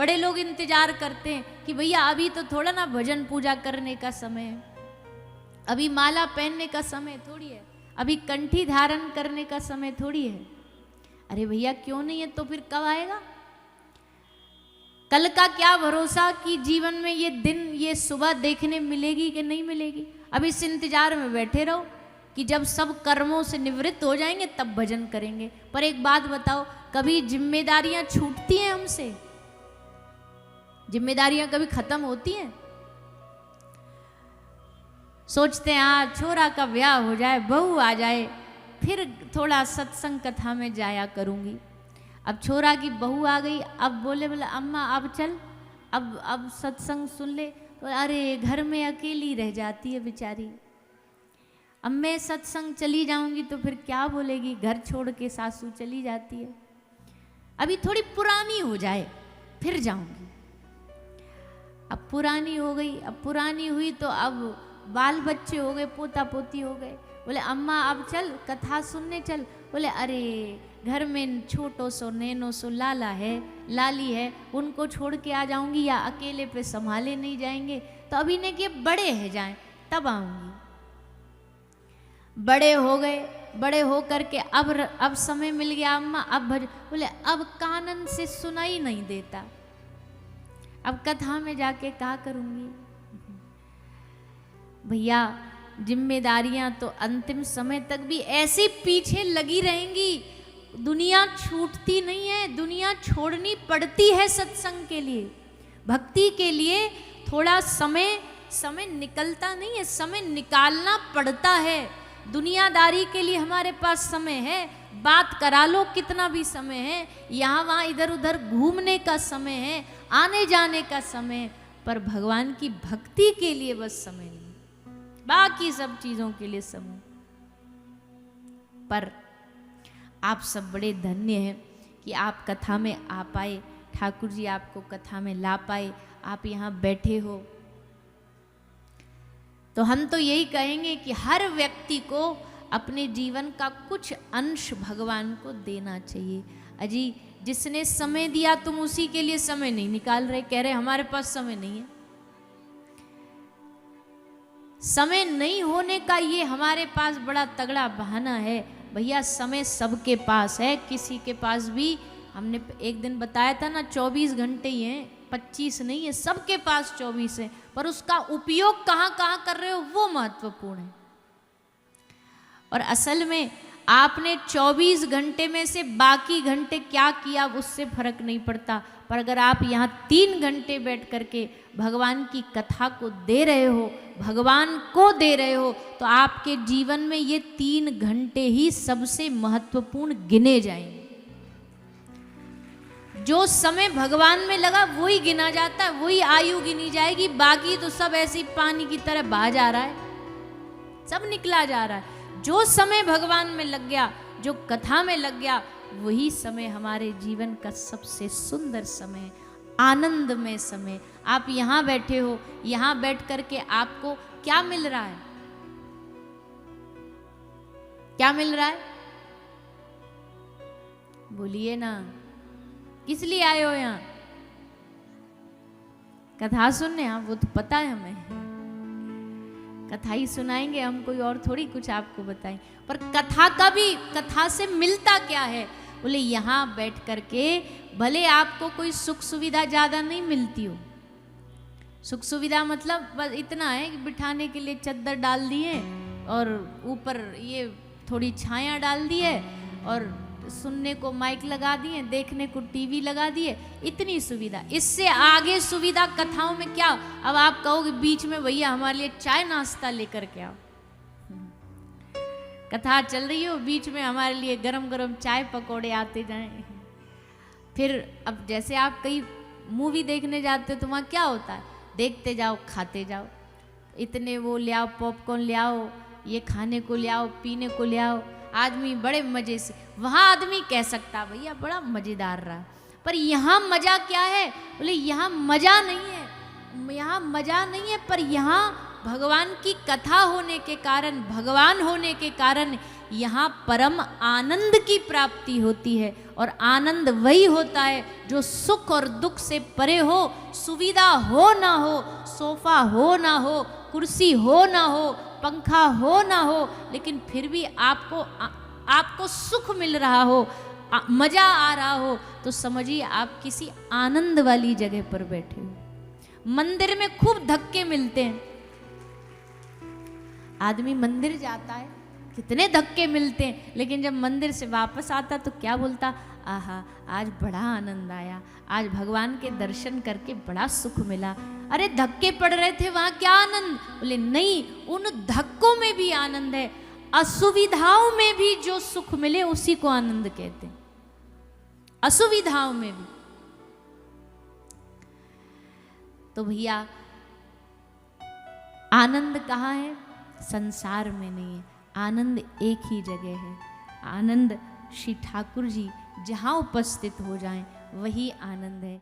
बड़े लोग इंतजार करते हैं कि भैया अभी तो थोड़ा ना भजन पूजा करने का समय है, अभी माला पहनने का समय थोड़ी है, अभी कंठी धारण करने का समय थोड़ी है। अरे भैया क्यों नहीं है तो फिर कब आएगा? कल का क्या भरोसा कि जीवन में ये दिन ये सुबह देखने मिलेगी कि नहीं मिलेगी। अब इस इंतजार में बैठे रहो कि जब सब कर्मों से निवृत्त हो जाएंगे तब भजन करेंगे। पर एक बात बताओ, कभी जिम्मेदारियां छूटती हैं हमसे? जिम्मेदारियां कभी खत्म होती हैं? सोचते हैं हाँ छोरा का ब्याह हो जाए, बहू आ जाए, फिर थोड़ा सत्संग कथा में जाया करूंगी। अब छोरा की बहू आ गई, अब बोले अम्मा अब चल, अब सत्संग सुन ले, तो अरे घर में अकेली रह जाती है बेचारी। अब मैं सत्संग चली जाऊंगी तो फिर क्या बोलेगी, घर छोड़ के सासू चली जाती है। अभी थोड़ी पुरानी हो जाए फिर जाऊंगी। अब पुरानी हो गई, अब पुरानी हुई तो अब बाल बच्चे हो गए, पोता पोती हो गए, बोले अम्मा अब चल कथा सुनने चल। बोले अरे घर में छोटो सो नैनो सो लाला है, लाली है, उनको छोड़ के आ जाऊंगी या अकेले पे संभाले नहीं जाएंगे, तो अभी ने कि बड़े है जाएं तब आऊंगी। बड़े हो गए, बड़े हो करके अब समय मिल गया अम्मा अब बोले अब कानन से सुनाई नहीं देता, अब कथा में जाके क्या करूंगी। भैया जिम्मेदारियां तो अंतिम समय तक भी ऐसे पीछे लगी रहेंगी, दुनिया छूटती नहीं है, दुनिया छोड़नी पड़ती है सत्संग के लिए, भक्ति के लिए थोड़ा समय निकलता नहीं है, समय निकालना पड़ता है। दुनियादारी के लिए हमारे पास समय है, बात करा लो कितना भी समय है, यहाँ वहाँ इधर उधर घूमने का समय है, आने जाने का समय, पर भगवान की भक्ति के लिए बस समय नहीं, बाकी सब चीजों के लिए समय। पर आप सब बड़े धन्य हैं कि आप कथा में आ पाए, ठाकुर जी आपको कथा में ला पाए, आप यहाँ बैठे हो। तो हम तो यही कहेंगे कि हर व्यक्ति को अपने जीवन का कुछ अंश भगवान को देना चाहिए। अजी जिसने समय दिया तुम उसी के लिए समय नहीं निकाल रहे, कह रहे हमारे पास समय नहीं है। समय नहीं होने का ये हमारे पास बड़ा तगड़ा बहाना है। भैया समय सबके पास है, किसी के पास भी, हमने एक दिन बताया था ना 24 घंटे ही हैं, 25 नहीं है, सबके पास 24 है, पर उसका उपयोग कहाँ कहाँ कर रहे हो वो महत्वपूर्ण है। और असल में आपने 24 घंटे में से बाकी घंटे क्या किया उससे फर्क नहीं पड़ता, पर अगर आप यहाँ 3 घंटे बैठ करके भगवान की कथा को दे रहे हो, भगवान को दे रहे हो, तो आपके जीवन में ये 3 घंटे ही सबसे महत्वपूर्ण गिने जाएंगे। जो समय भगवान में लगा वही गिना जाता है, वही आयु गिनी जाएगी, बाकी तो सब ऐसे ही पानी की तरह बहा जा रहा है, सब निकला जा रहा है। जो समय भगवान में लग गया, जो कथा में लग गया, वही समय हमारे जीवन का सबसे सुंदर समय, आनंदमय समय। आप यहाँ बैठे हो, यहाँ बैठ करके आपको क्या मिल रहा है? क्या मिल रहा है? बोलिए ना, किस लिए आए हो यहाँ? कथा सुनने? हाँ वो तो पता है हमें, कथा ही सुनाएंगे हम, कोई और थोड़ी कुछ आपको बताएं। पर कथा का भी, कथा से मिलता क्या है? बोले यहाँ बैठ करके भले आपको कोई सुख सुविधा ज़्यादा नहीं मिलती हो, सुख सुविधा मतलब बस इतना है कि बिठाने के लिए चद्दर डाल दिए और ऊपर ये थोड़ी छाया डाल दी है और सुनने को माइक लगा दिए, देखने को टीवी लगा दिए, इतनी सुविधा। इससे आगे सुविधा कथाओं में क्या? अब आप कहोगे बीच में भैया हमारे लिए चाय नाश्ता लेकर के आओ, कथा चल रही हो बीच में हमारे लिए गरम गरम चाय पकौड़े आते जाएं। फिर अब जैसे आप कहीं मूवी देखने जाते हो तो वहाँ क्या होता है? देखते जाओ खाते जाओ, इतने वो ले आओ, पॉपकॉर्न ले आओ, ये खाने को ले आओ, पीने को ले आओ, आदमी बड़े मजे से। वहाँ आदमी कह सकता भैया बड़ा मजेदार रहा, पर यहाँ मजा क्या है? बोले यहाँ मजा नहीं है, यहाँ मजा नहीं है, पर यहाँ भगवान की कथा होने के कारण, भगवान होने के कारण यहाँ परम आनंद की प्राप्ति होती है। और आनंद वही होता है जो सुख और दुख से परे हो, सुविधा हो ना हो, सोफा हो ना हो, कुर्सी हो ना हो, पंखा हो ना हो, लेकिन फिर भी आपको सुख मिल रहा हो, मजा आ रहा हो, तो समझिए आप किसी आनंद वाली जगह पर बैठे हो। मंदिर में खूब धक्के मिलते हैं, आदमी मंदिर जाता है कितने धक्के मिलते हैं, लेकिन जब मंदिर से वापस आता तो क्या बोलता, आहा आज बड़ा आनंद आया, आज भगवान के दर्शन करके बड़ा सुख मिला। अरे धक्के पड़ रहे थे वहां क्या आनंद? बोले नहीं, उन धक्कों में भी आनंद है, असुविधाओं में भी जो सुख मिले उसी को आनंद कहते हैं, असुविधाओं में भी। तो भैया आनंद कहाँ है? संसार में नहीं है, आनंद एक ही जगह है। आनंद श्री ठाकुर जी जहाँ उपस्थित हो जाएं वही आनंद है।